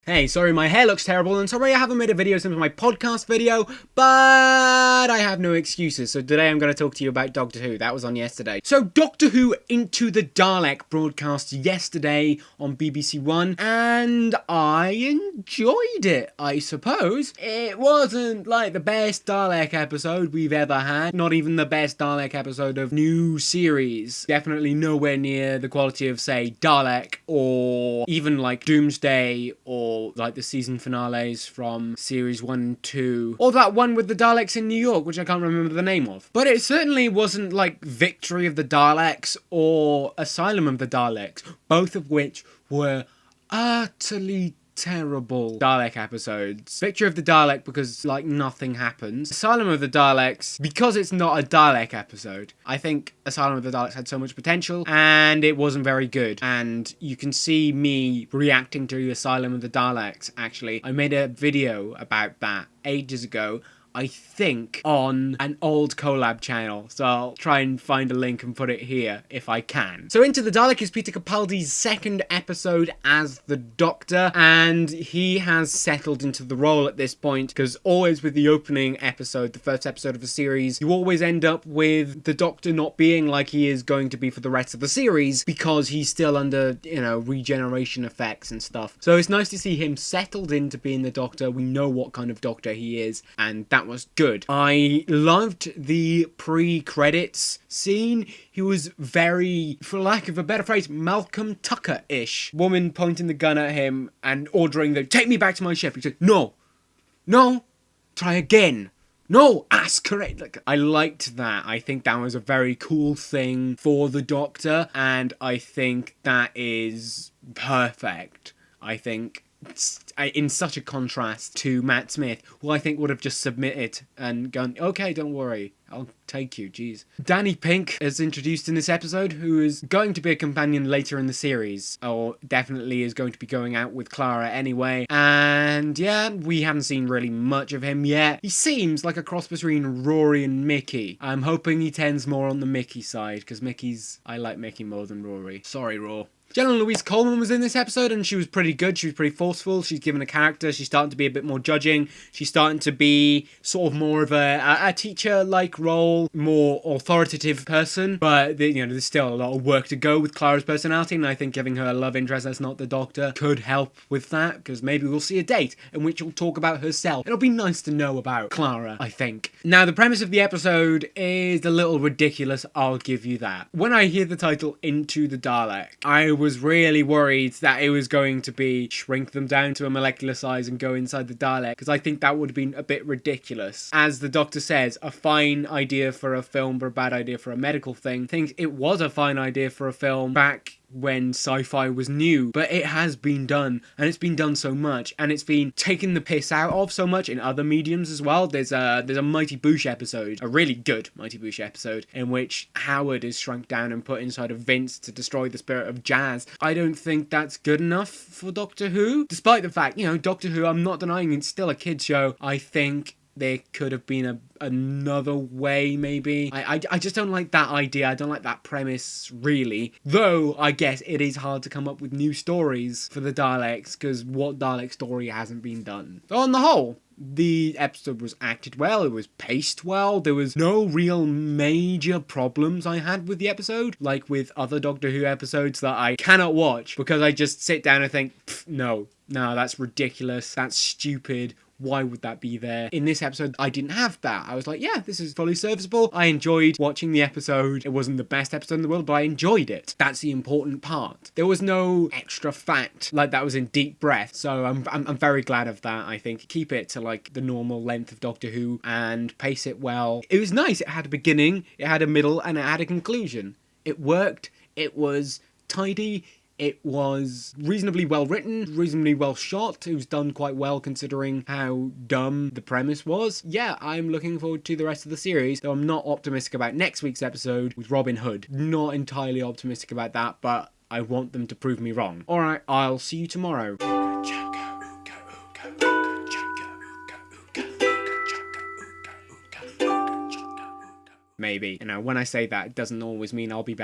Hey, sorry my hair looks terrible, and sorry I haven't made a video since my podcast video, but I have no excuses, so today I'm going to talk to you about Doctor Who. That was on yesterday. So, Doctor Who Into the Dalek broadcast yesterday on BBC One, and I enjoyed it, I suppose. It wasn't like the best Dalek episode we've ever had, not even the best Dalek episode of new series. Definitely nowhere near the quality of, say, Dalek, or even like Doomsday, or like the season finales from series 1 and 2, or that one with the Daleks in New York, which I can't remember the name of. But it certainly wasn't like Victory of the Daleks or Asylum of the Daleks, both of which were utterly terrible Dalek episodes. Victory of the Dalek because like nothing happens. Asylum of the Daleks because it's not a Dalek episode. I think Asylum of the Daleks had so much potential and it wasn't very good. And you can see me reacting to Asylum of the Daleks actually. I made a video about that ages ago, I think on an old collab channel, so I'll try and find a link and put it here if I can. So Into the Dalek is Peter Capaldi's second episode as the Doctor, and he has settled into the role at this point, because always with the opening episode, the first episode of a series, you always end up with the Doctor not being like he is going to be for the rest of the series, because he's still under, you know, regeneration effects and stuff. So it's nice to see him settled into being the Doctor. We know what kind of Doctor he is, and that was good. I loved the pre-credits scene. He was very, for lack of a better phrase, Malcolm Tucker-ish. Woman pointing the gun at him and ordering them, take me back to my ship. He said, no, try again. No, ask correct. Like, I liked that. I think that was a very cool thing for the Doctor, and I think that is perfect. I think in such a contrast to Matt Smith, who I think would have just submitted and gone, okay, don't worry, I'll take you, jeez. Danny Pink is introduced in this episode, who is going to be a companion later in the series, or definitely is going to be going out with Clara anyway, and yeah, we haven't seen really much of him yet. He seems like a cross between Rory and Mickey. I'm hoping he tends more on the Mickey side, because I like Mickey more than Rory. Sorry, Raw. Jenna Coleman was in this episode and she was pretty good. She was pretty forceful. She's given a character. She's starting to be a bit more judging. She's starting to be sort of more of a teacher-like role, more authoritative person. But, you know, there's still a lot of work to go with Clara's personality, and I think giving her a love interest that's not the Doctor could help with that, because maybe we'll see a date in which she'll talk about herself. It'll be nice to know about Clara, I think. Now, the premise of the episode is a little ridiculous, I'll give you that. When I hear the title Into the Dalek, I was really worried that it was going to be shrink them down to a molecular size and go inside the Dalek, because I think that would have been a bit ridiculous. As the Doctor says, a fine idea for a film, but a bad idea for a medical thing. I think it was a fine idea for a film back when sci-fi was new, but it has been done, and it's been done so much, and it's been taken the piss out of so much in other mediums as well. There's a Mighty Boosh episode, a really good Mighty Boosh episode, in which Howard is shrunk down and put inside of Vince to destroy the spirit of jazz. I don't think that's good enough for Doctor Who, despite the fact, you know, Doctor Who, I'm not denying it's still a kid's show. I think there could have been another way, maybe. I just don't like that idea. I don't like that premise, really. Though, I guess it is hard to come up with new stories for the Daleks, because what Dalek story hasn't been done? So on the whole, the episode was acted well, it was paced well, there was no real major problems I had with the episode, like with other Doctor Who episodes that I cannot watch, because I just sit down and think, no, that's ridiculous, that's stupid. Why would that be there? In this episode, I didn't have that. I was like, yeah, this is fully serviceable. I enjoyed watching the episode. It wasn't the best episode in the world, but I enjoyed it. That's the important part. There was no extra fat like that was in Deep Breath, so I'm very glad of that, I think. Keep it to like the normal length of Doctor Who and pace it well. It was nice. It had a beginning, it had a middle, and it had a conclusion. It worked. It was tidy. It was reasonably well written, reasonably well shot. It was done quite well considering how dumb the premise was. Yeah, I'm looking forward to the rest of the series, though I'm not optimistic about next week's episode with Robin Hood. Not entirely optimistic about that, but I want them to prove me wrong. Alright, I'll see you tomorrow. Maybe. You know, when I say that, it doesn't always mean I'll be back.